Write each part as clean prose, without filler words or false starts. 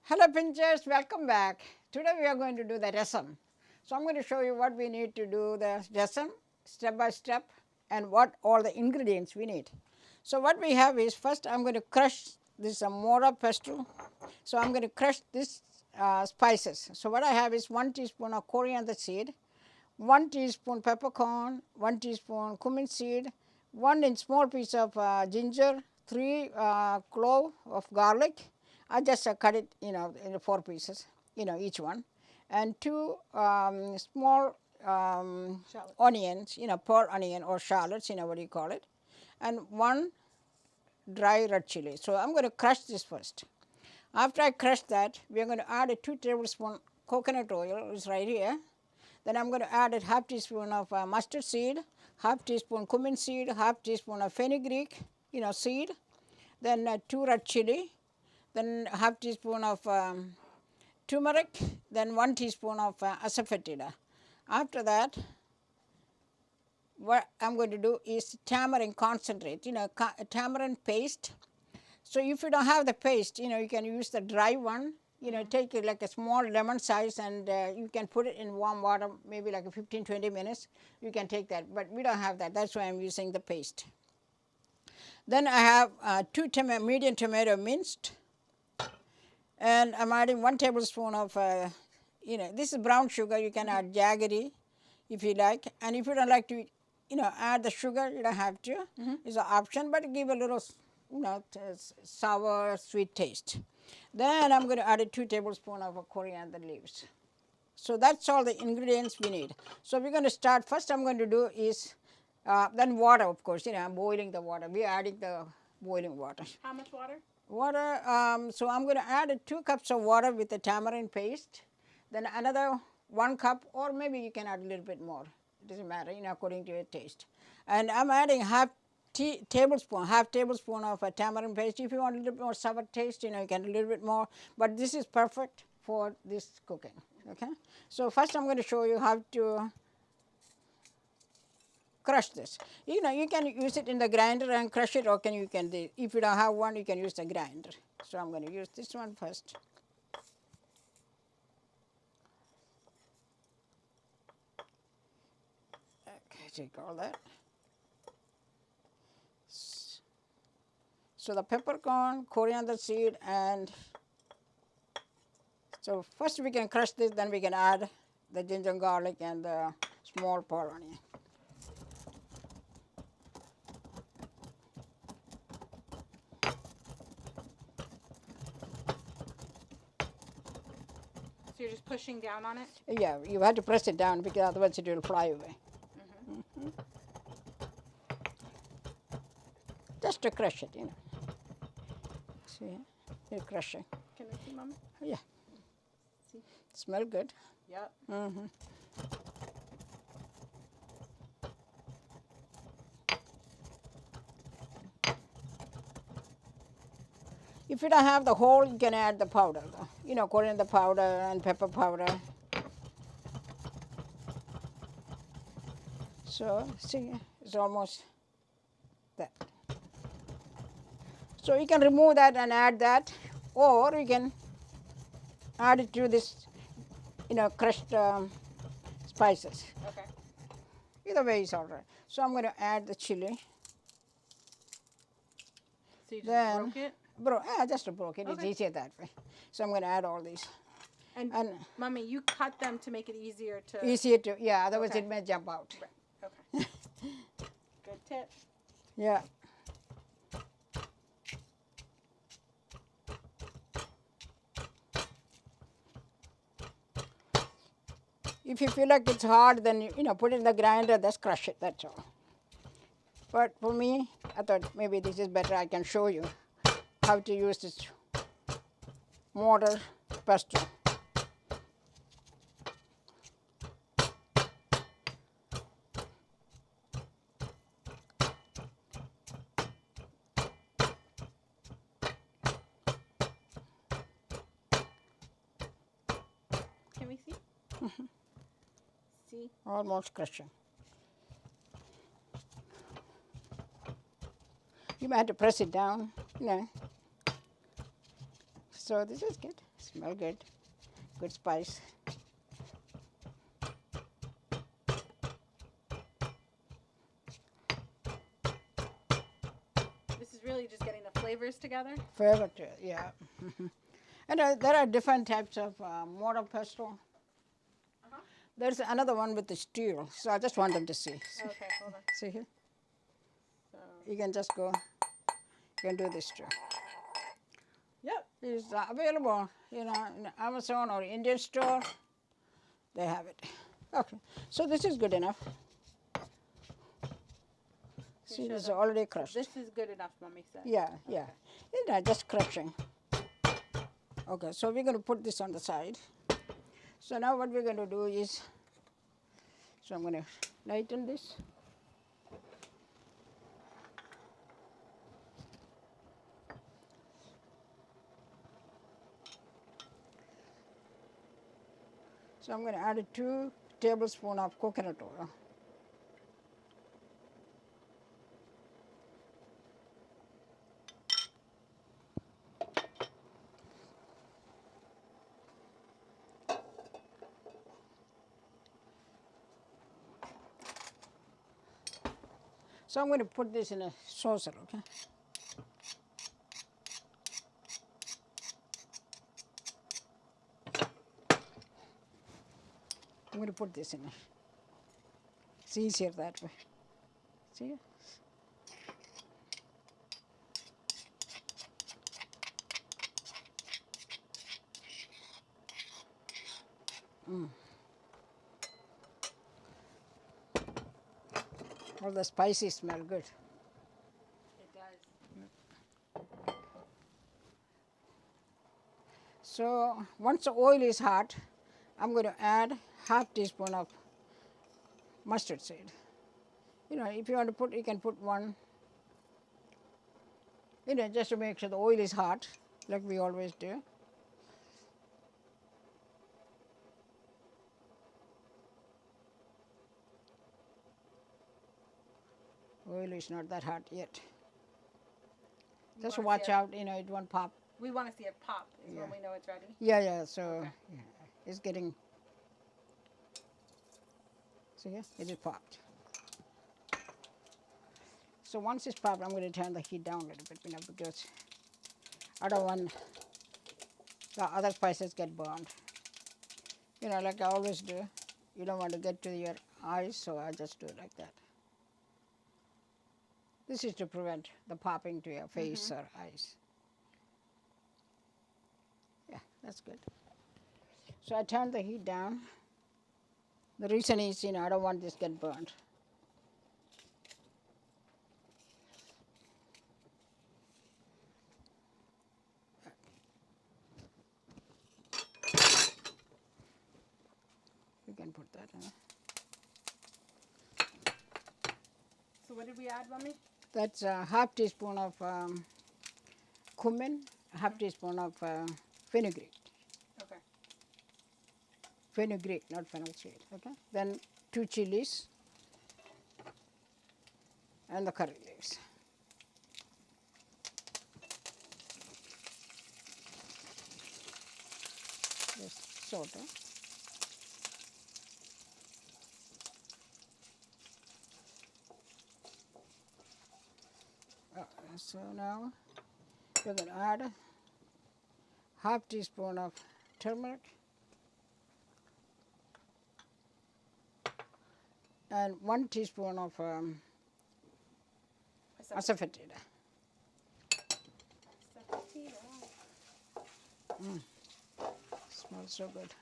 Hello pinchers, welcome back. Today we are going to do the rasam. So I am going to show you what we need to do the rasam step by step and what all the ingredients we need. So what we have is first I am going to crush this mora pestle. So I am going to crush this spices. So what I have is 1 teaspoon of coriander seed, 1 teaspoon peppercorn, 1 teaspoon cumin seed, 1 inch small piece of ginger, 3 clove of garlic. I just cut it, into 4 pieces, each one, and 2 small onions, pearl onion or shallots, what do you call it, and 1 dry red chili. So I'm going to crush this first. After I crush that, we are going to add a 2 tablespoon coconut oil, is right here. Then I'm going to add a half teaspoon of mustard seed, half teaspoon cumin seed, half teaspoon of fenugreek, seed. Then 2 red chili, then half teaspoon of turmeric, then 1 teaspoon of asafetida. After that, what I'm going to do is tamarind concentrate, tamarind paste. So if you don't have the paste, you can use the dry one. Take it like a small lemon size and you can put it in warm water, maybe like 15-20 minutes. You can take that, but we don't have that. That's why I'm using the paste. Then I have 2 medium tomato minced, and I'm adding 1 tablespoon of, this is brown sugar. You can add jaggery if you like, and if you don't like to, add the sugar, you don't have to. It's an option, but give a little, sour, sweet taste. Then I'm going to add 2 tablespoons of coriander leaves. So that's all the ingredients we need. So we're going to start. First I'm going to do is, then water, of course, I'm boiling the water. We're adding the boiling water. How much water? Water, so I'm going to add 2 cups of water with the tamarind paste. Then another 1 cup, or maybe you can add a little bit more. It doesn't matter, according to your taste. And I'm adding half tablespoon of tamarind paste. If you want a little bit more sour taste, you can a little bit more. But this is perfect for this cooking. Okay. So first I'm going to show you how to crush this. You can use it in the grinder and crush it, or you can if you don't have one, you can use the grinder. So I'm going to use this one first. Okay, take all that. So the peppercorn, coriander seed, and so first we can crush this, then we can add the ginger and garlic and the small pearl onion. So you're just pushing down on it? Yeah, you have to press it down because otherwise it will fly away. Just to crush it, See, you're crushing. Can I see, Mama? Yeah. See? Smell good. Yep. If you don't have the whole, you can add the powder, coriander powder and pepper powder. So, see, it's almost that. So you can remove that and add that, or you can add it to this, crushed spices. Okay. Either way is all right. So I'm going to add the chili. So you just Then, broke it? just broke it. It's Okay. easier that way. So I'm going to add all these. And Mommy, you cut them to make it easier to... Easier to, yeah, otherwise Okay. it may jump out. Right. Okay. Good tip. Yeah. If you feel like it's hard, then put it in the grinder, just crush it, that's all. But for me, I thought maybe this is better. I can show you how to use this mortar pestle. Can we see? See? Almost crushing. You might have to press it down, So this is good. Smell good. Good spice. This is really just getting the flavors together. Flavor to it, yeah. And there are different types of mortar pesto. Uh-huh. There's another one with the steel. So I just want them to see. Okay, hold on. See here? So, You can just go. You can do this too. yep. It's available, in Amazon or Indian store. They have it. Okay, so this is good enough. See, show this is them. already crushed. This is good enough, Mommy said. Yeah, yeah. Just crushing. Okay, so we're going to put this on the side. So now what we're going to do is, so I'm going to lighten this. So I'm going to add 2 tablespoons of coconut oil. So I'm going to put this in a saucer, okay? I'm going to put this in it. It's easier that way. See? All the spices smell good. It does. So once the oil is hot, I'm going to add half teaspoon of mustard seed. If you want to put, you can put 1. Just to make sure the oil is hot, like we always do. Oil is not that hot yet. Just wanna watch see it? out, it won't pop. We want to see it pop is Yeah. when we know it's ready. Yeah, so Okay. yeah, it's getting, see here, it is popped. So once it's popped, I'm going to turn the heat down a little bit, because I don't want the other spices get burned. Like I always do. You don't want to get to your eyes, so I just do it like that. This is to prevent the popping to your face or eyes. Yeah, that's good. So I turn the heat down. The reason is, I don't want this to get burned. You can put that in. So what did we add, Mommy? That's a half teaspoon of cumin, a half teaspoon of fenugreek. Okay. Fenugreek, not fenugreek. Okay. Then 2 chilies and the curry leaves. Just saute. So now we're going to add half teaspoon of turmeric and 1 teaspoon of asafetida. Asafetida. Smells so good.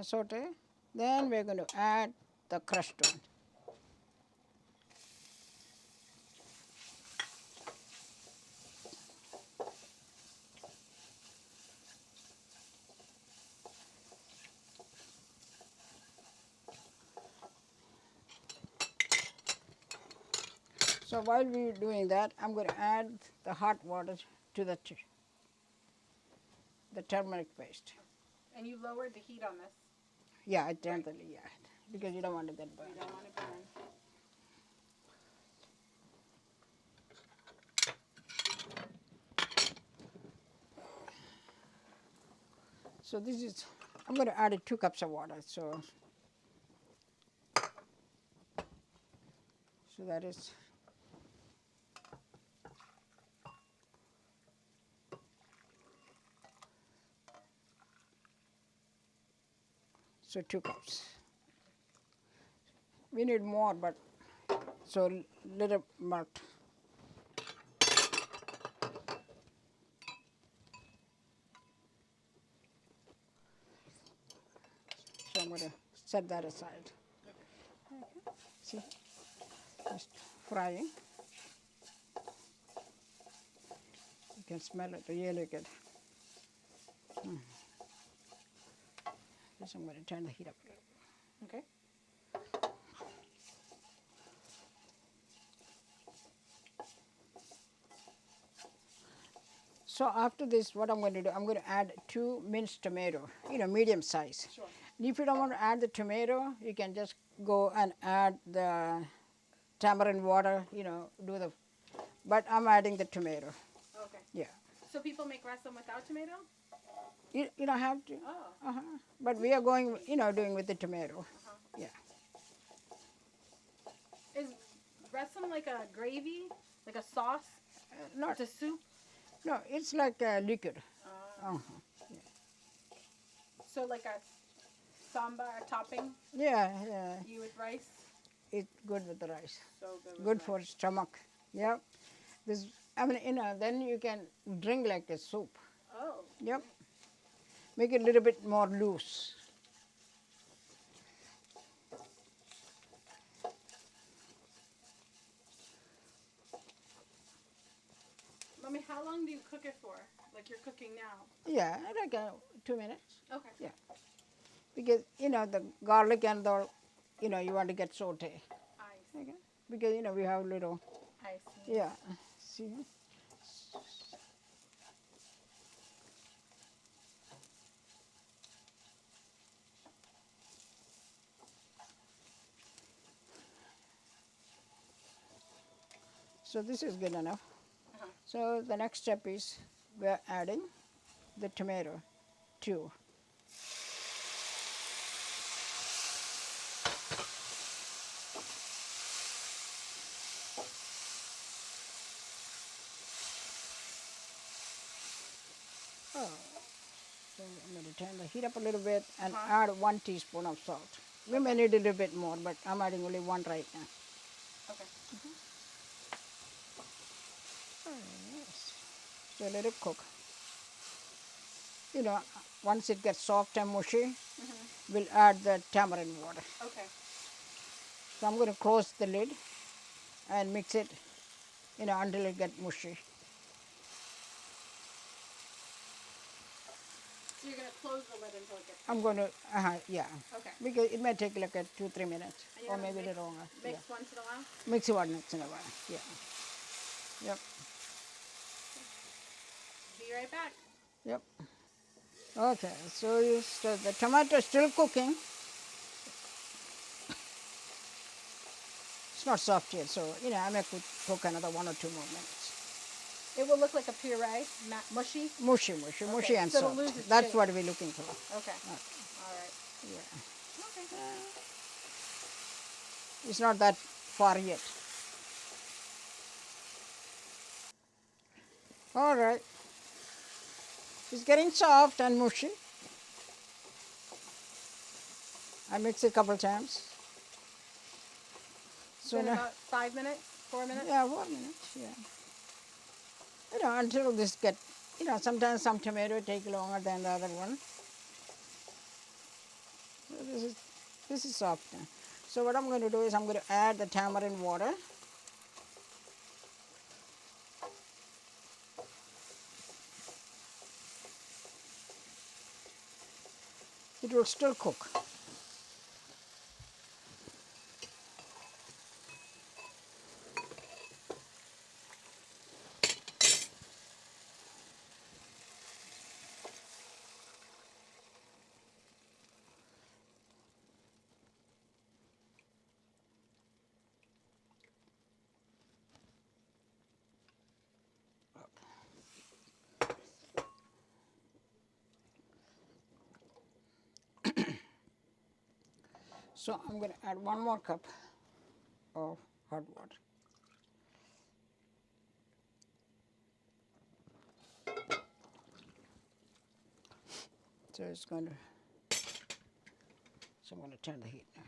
Saute. Then we're going to add the crushed one. So while we're doing that, I'm going to add the hot water to the turmeric paste. And you lowered the heat on this. Yeah, I turned the yeah, because you don't want to get burned. You don't want to burn. So this is, I'm going to add 2 cups of water. So that is, so 2 cups. We need more, but so little milk. So I'm going to set that aside. See, just frying. You can smell it really good. Yes, I'm going to turn the heat up. Okay. So after this, what I'm going to do, I'm going to add 2 minced tomato, medium size. Sure. And if you don't want to add the tomato, you can just go and add the tamarind water, do the, but I'm adding the tomato. Okay. Yeah. So people make rasam without tomato? You don't have to. Oh. But we are going, doing with the tomato. Yeah. Is rasam like a gravy, like a sauce? Not, It's a soup. no, it's like a liquid. Uh, so like a sambar topping. Yeah, yeah. You with rice. It's good with the rice. So good. With Good rice. for stomach. Yeah. This, I mean, then you can drink like a soup. Oh. Yep. Make it a little bit more loose. Mommy, how long do you cook it for? Like you're cooking now? Yeah, like 2 minutes. Okay. Yeah. Because, the garlic and the, you want to get saute. I see. Okay. Because, we have little, I see. yeah. See? So this is good enough. So the next step is we're adding the tomato too. Oh, so I'm going to turn the heat up a little bit and add 1 teaspoon of salt. We may need a little bit more, but I'm adding only 1 right now. Okay. Yes. So let it cook. Once it gets soft and mushy, we'll add the tamarind water. Okay. So I'm going to close the lid and mix it, until it gets mushy. So you're gonna close the lid until it gets. I'm going to, yeah. Okay. Because it may take like 2-3 minutes, And you're or gonna maybe a little longer. Mix once in a while. Mix it once in a while. Yeah. Yep. Be right back. Yep. Okay. So the tomato is still cooking. It's not soft yet, so I may cook another 1 or 2 more minutes. It will look like a puree, not mushy. Mushy and so it'll soft. lose its That's shape. what we're looking for. Okay. All right. Yeah. Okay. It's not that far yet. All right. It's getting soft and mushy. I mix it a couple times. So in about 5 minutes, 4 minutes. Yeah, 4 minutes. Yeah. Until this get, sometimes some tomato take longer than the other one. So this is soft now. So what I'm going to do is I'm going to add the tamarind water. It will still cook. So I'm going to add 1 more cup of hot water. So it's going to, so I'm going to turn the heat now.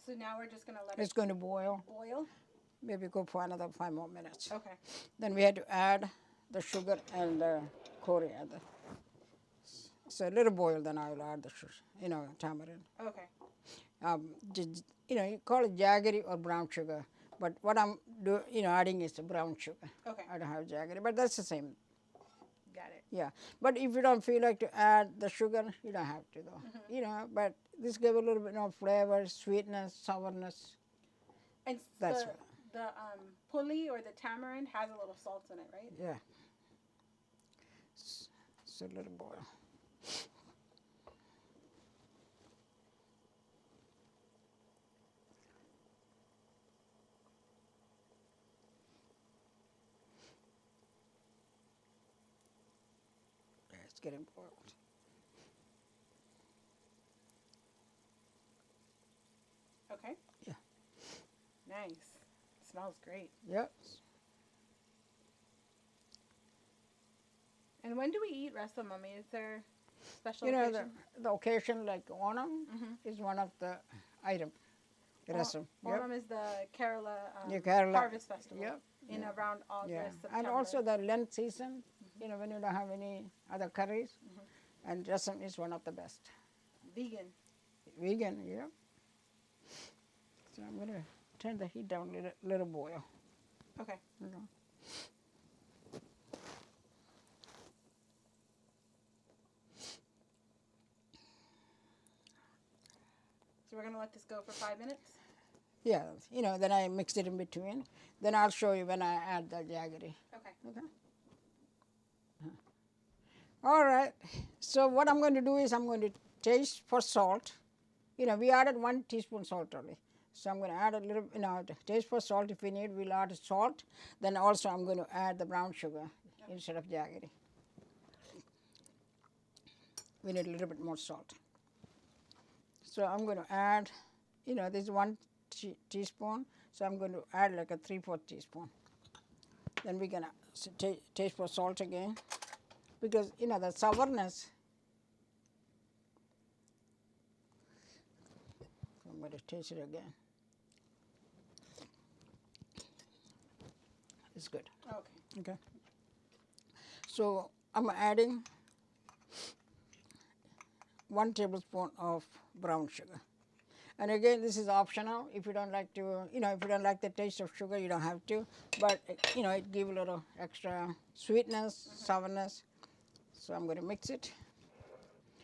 So now we're just gonna let It's it going to boil. boil. Maybe go for another 5 more minutes. Okay. Then we had to add the sugar and the coriander. So a little boil, then I will add the tamarind. Okay. You call it jaggery or brown sugar, but what I'm adding is the brown sugar. Okay. I don't have jaggery, but that's the same. Got it. Yeah, but if you don't feel like to add the sugar, you don't have to though. But this gives a little bit more flavor, sweetness, sourness. And That's the pulley or the tamarind has a little salt in it, right? Yeah. So a little boil. Yeah, it's getting boiled. Okay. Yeah. Nice. Smells great. Yep. And when do we eat rasam, Mommy? Is there special You know, occasion? the occasion like Onam is one of the item. Rasam. Onam is the Kerala, Kerala. harvest festival Yep. in around August, Yeah, September. and also the Lent season, when you don't have any other curries, and rasam is one of the best. Vegan. Vegan, yeah. So I'm going to turn the heat down a little boil. Okay. So we're going to let this go for 5 minutes? Yeah, then I mix it in between. Then I'll show you when I add the jaggery. Okay. All right. So what I'm going to do is I'm going to taste for salt. We added 1 teaspoon salt only. So I'm going to add a little, taste for salt. If we need, we'll add salt. Then also I'm going to add the brown sugar instead of jaggery. We need a little bit more salt. So I'm going to add, this is 1 teaspoon. So I'm going to add like a 3/4 teaspoon. Then we're going to taste for salt again. Because, the sourness, I'm going to taste it again. It's good. Okay. So I'm adding 1 tablespoon of brown sugar. And again, this is optional. If you don't like to, if you don't like the taste of sugar, you don't have to. But, it gives a little extra sweetness, sourness. So I'm going to mix it.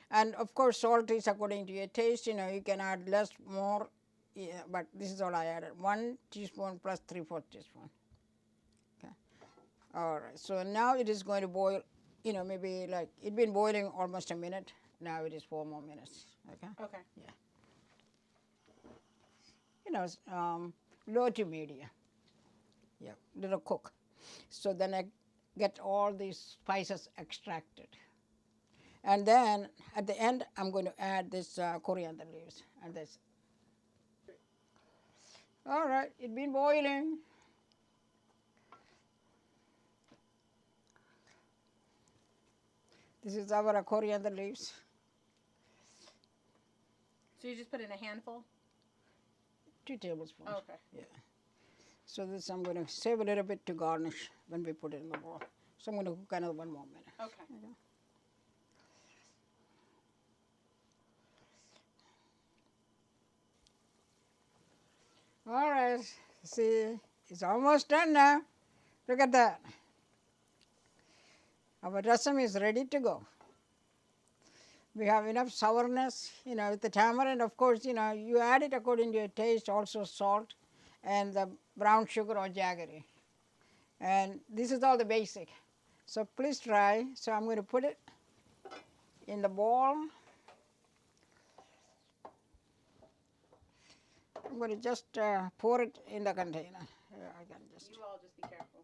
And of course, salt is according to your taste. You can add less, more. Yeah, but this is all I added. 1 teaspoon plus 3/4 teaspoon. Okay. All right. So now it is going to boil. Maybe like it's been boiling almost a minute. Now it is 4 more minutes. Okay. Okay. Yeah. Low to medium. Yeah, little cook. So then I get all these spices extracted. And then at the end, I'm going to add this coriander leaves and this. All right, it's been boiling. This is our coriander leaves. So you just put in a handful? 2 tablespoons. Okay. Yeah. So this I'm going to save a little bit to garnish when we put it in the bowl. So I'm going to cook another 1 more minute. Okay. All right, see, it's almost done now. Look at that. Our rasam is ready to go. We have enough sourness, with the tamarind, of course, you add it according to your taste, also salt and the brown sugar or jaggery. And this is all the basic. So please try. So I'm going to put it in the bowl. I'm going to just pour it in the container. I can just. You all just be careful.